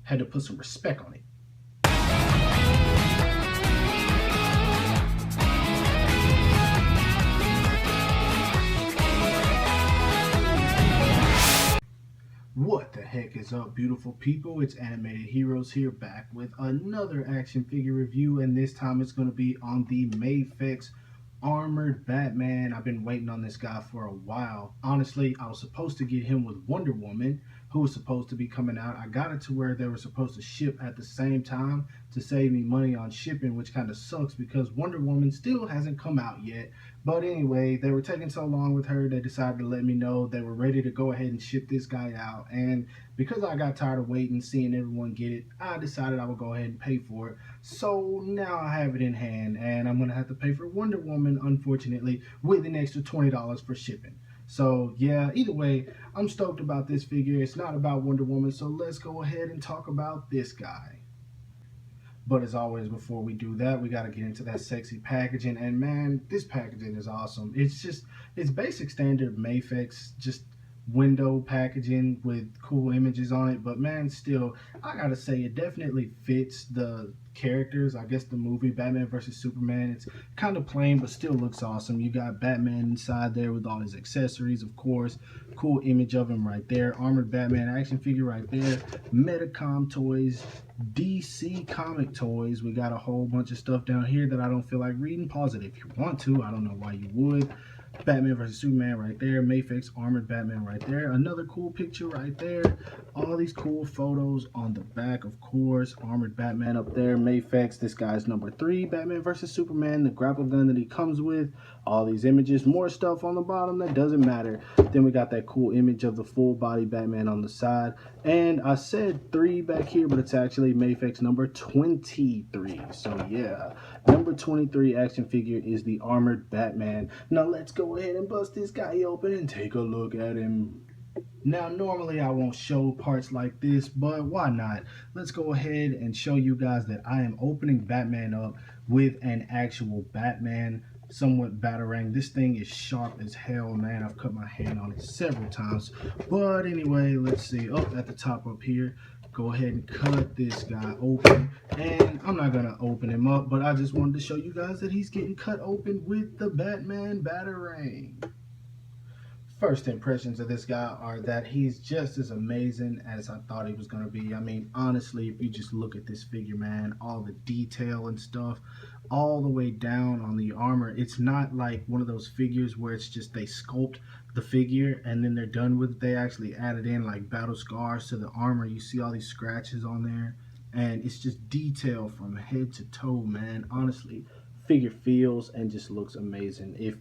Had to put some respect on it. What the heck is up, beautiful people? It's Animated Heroes here, back with another action figure review, and this time it's going to be on the Mafex Armored Batman. I've been waiting on this guy for a while. Honestly, I was supposed to get him with Wonder Woman, who was supposed to be coming out. I got it to where they were supposed to ship at the same time to save me money on shipping, which kind of sucks because Wonder Woman still hasn't come out yet. But anyway, they were taking so long with her, they decided to let me know they were ready to go ahead and ship this guy out. And because I got tired of waiting, seeing everyone get it, I decided I would go ahead and pay for it. So now I have it in hand, and I'm going to have to pay for Wonder Woman, unfortunately, with an extra $20 for shipping. So yeah, either way, I'm stoked about this figure. It's not about Wonder Woman, so let's go ahead and talk about this guy. But as always, before we do that, we got to get into that sexy packaging. And man, this packaging is awesome. It's basic standard Mafex, just window packaging with cool images on it. But man, still, I got to say, it definitely fits the characters. I guess the movie Batman vs Superman, it's kind of plain but still looks awesome. You got Batman inside there with all his accessories, of course. Cool image of him right there. Armored Batman action figure right there. Medicom toys, DC comic toys. We got a whole bunch of stuff down here that I don't feel like reading. Pause it if you want to. I don't know why you would. Batman vs Superman right there. Mafex Armored Batman right there. Another cool picture right there. All these cool photos on the back, of course. Armored Batman up there. Mafex, this guy's number 3. Batman vs Superman, the grapple gun that he comes with. All these images. More stuff on the bottom that doesn't matter. Then we got that cool image of the full body Batman on the side. And I said 3 back here, but it's actually Mafex number 23. So yeah, number 23 action figure is the Armored Batman. Now let's go ahead and bust this guy open and take a look at him. Now normally I won't show parts like this, but why not? Let's go ahead and show you guys that I am opening Batman up with an actual Batman somewhat batarang. This thing is sharp as hell, man. I've cut my hand on it several times. But anyway, let's see. Up at the top up here, go ahead and cut this guy open. And I'm not gonna open him up, but I just wanted to show you guys that he's getting cut open with the Batman batarang. First impressions of this guy are that he's just as amazing as I thought he was going to be. I mean, honestly, if you just look at this figure, man, all the detail and stuff, all the way down on the armor, it's not like one of those figures where it's just they sculpt the figure and then they're done with it. They actually added in like battle scars to the armor. You see all these scratches on there, and it's just detail from head to toe, man. Honestly, figure feels and just looks amazing. If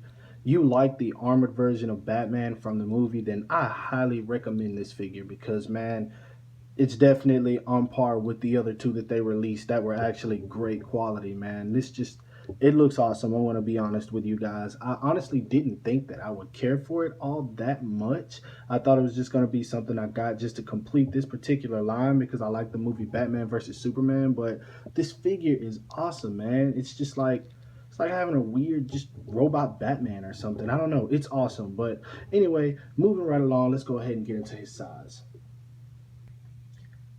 you like the armored version of Batman from the movie, then I highly recommend this figure because, man, it's definitely on par with the other 2 that they released that were actually great quality, man. It looks awesome. I want to be honest with you guys. I honestly didn't think that I would care for it all that much. I thought it was just going to be something I got just to complete this particular line because I like the movie Batman vs Superman, but this figure is awesome, man. It's just like, it's like having a weird just robot Batman or something. I don't know. It's awesome. But anyway, moving right along, let's go ahead and get into his size.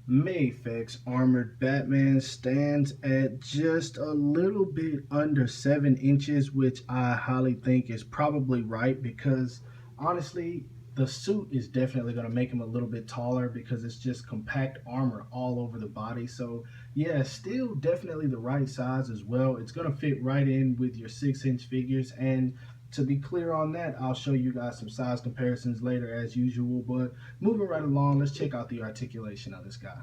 Mafex Armored Batman stands at just a little bit under 7 inches, which I highly think is probably right because honestly, the suit is definitely going to make him a little bit taller because it's just compact armor all over the body. So yeah, still definitely the right size as well. It's going to fit right in with your 6-inch figures. And to be clear on that, I'll show you guys some size comparisons later as usual. But moving right along, let's check out the articulation of this guy.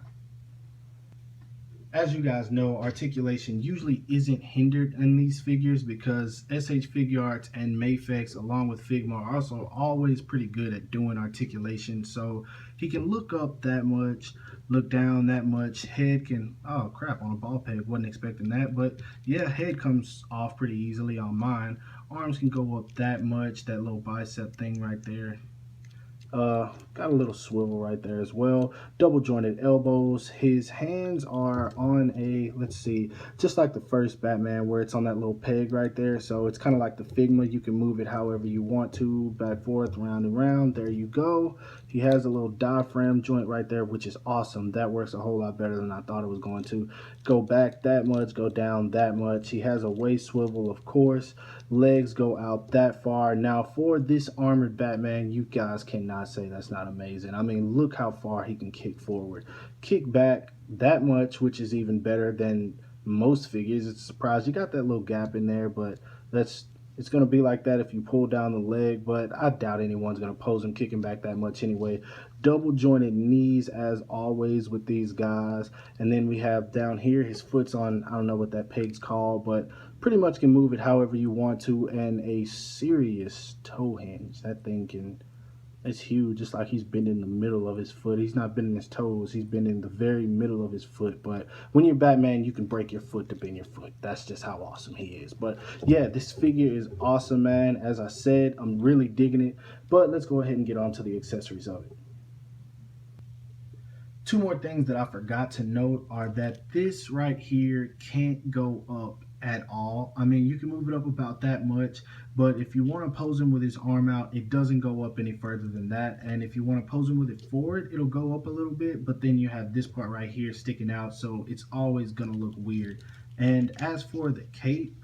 As you guys know, articulation usually isn't hindered in these figures because SH Figure Arts and Mafex along with Figma are also always pretty good at doing articulation. So he can look up that much, look down that much, head can, oh crap, on a ball peg, wasn't expecting that, but yeah, head comes off pretty easily on mine. Arms can go up that much, that little bicep thing right there. Got a little swivel right there as well. Double jointed elbows. His hands are on a, let's see, just like the first Batman where it's on that little peg right there. So it's kind of like the Figma. You can move it however you want to, back, forth, round and round. There you go. He has a little diaphragm joint right there, which is awesome. That works a whole lot better than I thought it was going to. Go back that much, go down that much. He has a waist swivel, of course. Legs go out that far. Now, for this armored Batman, you guys cannot say that's not amazing. I mean, look how far he can kick forward. Kick back that much, which is even better than most figures. It's a surprise. You got that little gap in there, but it's going to be like that if you pull down the leg, but I doubt anyone's going to pose him kicking back that much anyway. Double jointed knees as always with these guys. And then we have down here, his foot's on, I don't know what that peg's called, but pretty much can move it however you want to. And a serious toe hinge. That thing can... It's huge. It's like he's bending the middle of his foot. He's not bending his toes. He's bending the very middle of his foot. But when you're Batman, you can break your foot to bend your foot. That's just how awesome he is. But yeah, this figure is awesome, man. As I said, I'm really digging it. But let's go ahead and get on to the accessories of it. Two more things that I forgot to note are that this right here can't go up at all. I mean, you can move it up about that much, but if you want to pose him with his arm out, it doesn't go up any further than that. And if you want to pose him with it forward, it'll go up a little bit, but then you have this part right here sticking out, so it's always going to look weird. And as for the cape,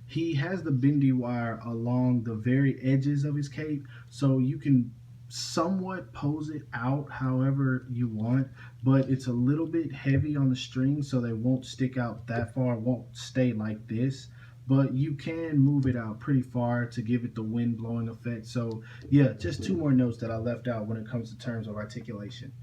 he has the bendy wire along the very edges of his cape, so you can somewhat pose it out however you want, but it's a little bit heavy on the strings, so they won't stick out that far, won't stay like this, but you can move it out pretty far to give it the wind blowing effect. So yeah, just two more notes that I left out when it comes to terms of articulation.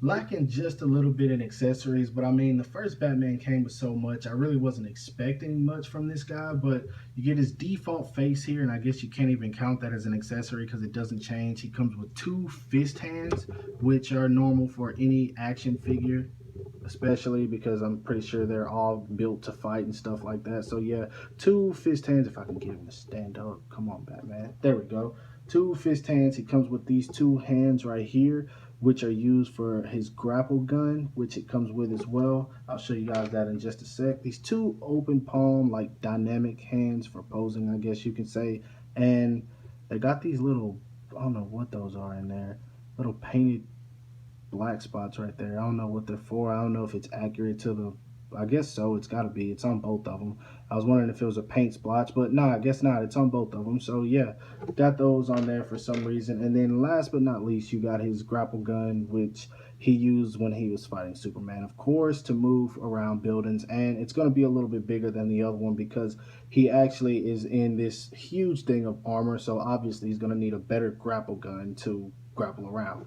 Lacking just a little bit in accessories, but I mean, the first Batman came with so much. I really wasn't expecting much from this guy, but you get his default face here, and I guess you can't even count that as an accessory because it doesn't change. He comes with two fist hands, which are normal for any action figure, especially because I'm pretty sure they're all built to fight and stuff like that. So yeah, two fist hands. If I can get him to stand up. Come on, Batman. There we go. Two fist hands. He comes with these two hands right here, which are used for his grapple gun, which it comes with as well. I'll show you guys that in just a sec. These two open palm, like dynamic hands for posing, I guess you can say. And they got these little, I don't know what those are in there, little painted black spots right there. I don't know what they're for. I don't know if it's accurate to the, I guess so. It's got to be. It's on both of them. I was wondering if it was a paint splotch, but no, I guess not. It's on both of them. So yeah, got those on there for some reason. And then last but not least, you got his grapple gun, which he used when he was fighting Superman, of course, to move around buildings. And it's going to be a little bit bigger than the other one because he actually is in this huge thing of armor. So obviously he's going to need a better grapple gun to grapple around.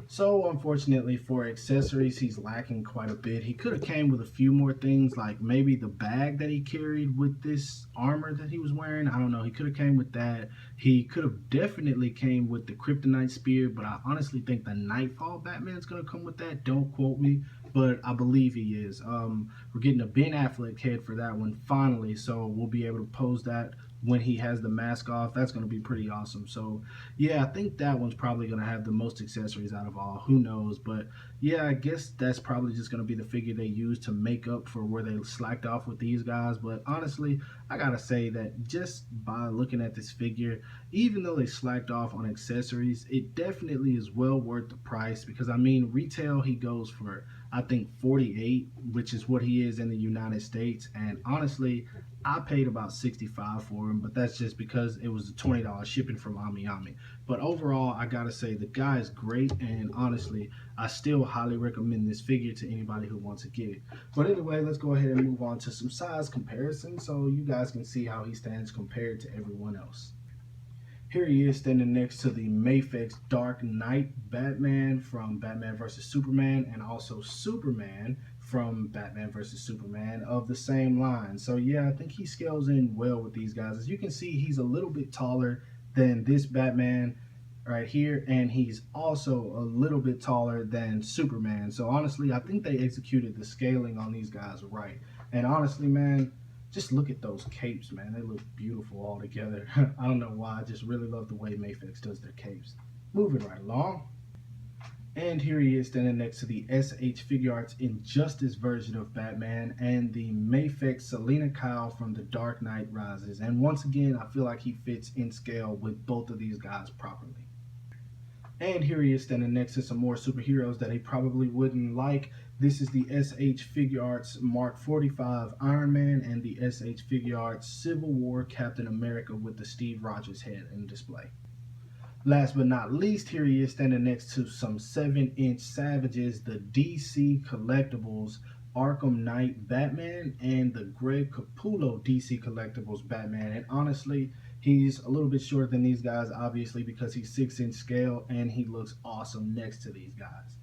So unfortunately for accessories, he's lacking quite a bit. He could have came with a few more things, like maybe the bag that he carried with this armor that he was wearing. I don't know. He could have came with that. He could have definitely came with the kryptonite spear, but I honestly think the Nightfall Batman's going to come with that. Don't quote me, but I believe he is. We're getting a Ben Affleck head for that one finally, so we'll be able to pose that when he has the mask off. That's going to be pretty awesome. So yeah, I think that one's probably going to have the most accessories out of all. Who knows? But yeah, I guess that's probably just going to be the figure they use to make up for where they slacked off with these guys. But honestly, I gotta say that just by looking at this figure, even though they slacked off on accessories, it definitely is well worth the price, because I mean, retail he goes for, I think, $48, which is what he is in the United States. And honestly, I paid about $65 for him, but that's just because it was a $20 shipping from Ami. But overall, I gotta say the guy is great, and honestly, I still highly recommend this figure to anybody who wants to get it. But anyway, let's go ahead and move on to some size comparisons so you guys can see how he stands compared to everyone else. Here he is standing next to the Mafex Dark Knight Batman from Batman vs. Superman, and also Superman from Batman vs. Superman of the same line. So yeah, I think he scales in well with these guys. As you can see, he's a little bit taller than this Batman right here, and he's also a little bit taller than Superman. So honestly, I think they executed the scaling on these guys right. And honestly, man, just look at those capes, man. They look beautiful all together. I don't know why. I just really love the way Mafex does their capes. Moving right along. And here he is standing next to the SH Figure Arts Injustice version of Batman and the Mafex Selina Kyle from The Dark Knight Rises. And once again, I feel like he fits in scale with both of these guys properly. And here he is standing next to some more superheroes that he probably wouldn't like. This is the SH Figure Arts Mark 45 Iron Man and the SH Figure Arts Civil War Captain America with the Steve Rogers head in display. Last but not least, here he is standing next to some 7-inch Savages, the DC Collectibles Arkham Knight Batman and the Greg Capullo DC Collectibles Batman. And honestly, he's a little bit shorter than these guys, obviously, because he's 6-inch scale and he looks awesome next to these guys.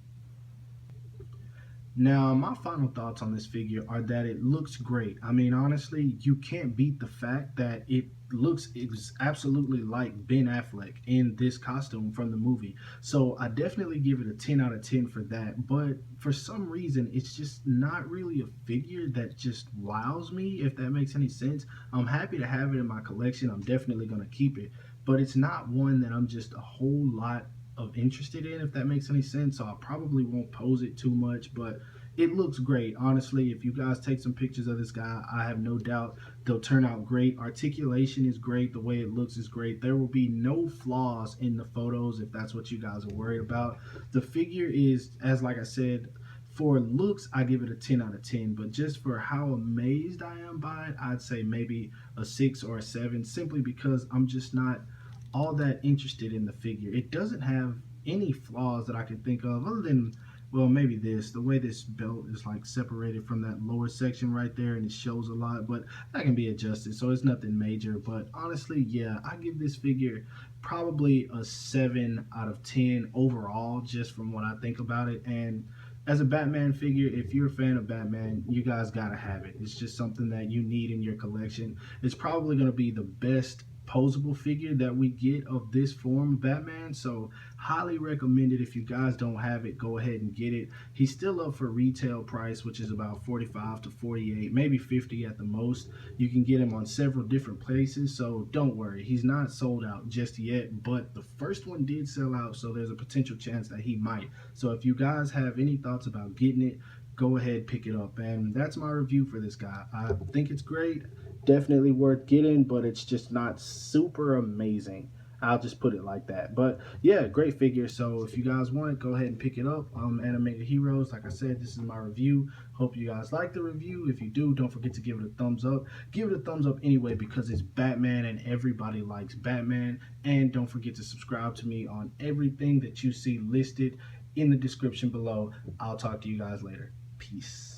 Now, my final thoughts on this figure are that it looks great. I mean, honestly, you can't beat the fact that it's absolutely like Ben Affleck in this costume from the movie. So I definitely give it a 10 out of 10 for that. But for some reason, it's just not really a figure that just wows me, if that makes any sense. I'm happy to have it in my collection. I'm definitely going to keep it. But it's not one that I'm just a whole lot of interested in, if that makes any sense. So I probably won't pose it too much, but it looks great. Honestly, if you guys take some pictures of this guy, I have no doubt they'll turn out great. Articulation is great. The way it looks is great. There will be no flaws in the photos if that's what you guys are worried about. The figure is, as like I said, for looks, I give it a 10 out of 10, but just for how amazed I am by it, I'd say maybe a 6 or a 7, simply because I'm just not all that interested in the figure. It doesn't have any flaws that I can think of, other than, well, maybe the way this belt is like separated from that lower section right there, and it shows a lot, but that can be adjusted, so it's nothing major. But honestly, yeah, I give this figure probably a 7 out of 10 overall, just from what I think about it. And as a Batman figure, if you're a fan of Batman, you guys gotta have it. It's just something that you need in your collection. It's probably gonna be the best posable figure that we get of this form of Batman, so highly recommend it. If you guys don't have it, go ahead and get it. He's still up for retail price, which is about 45 to 48, maybe 50 at the most. You can get him on several different places, so don't worry, he's not sold out just yet, but the first one did sell out, so there's a potential chance that he might. So if you guys have any thoughts about getting it, go ahead, pick it up. And that's my review for this guy. I think it's great, definitely worth getting, but it's just not super amazing. I'll just put it like that. But yeah, great figure. So if you guys want it, go ahead and pick it up. Animated Heroes, like I said, this is my review. Hope you guys like the review. If you do, don't forget to give it a thumbs up. Give it a thumbs up anyway, because it's Batman and everybody likes Batman. And don't forget to subscribe to me on everything that you see listed in the description below. I'll talk to you guys later. Peace.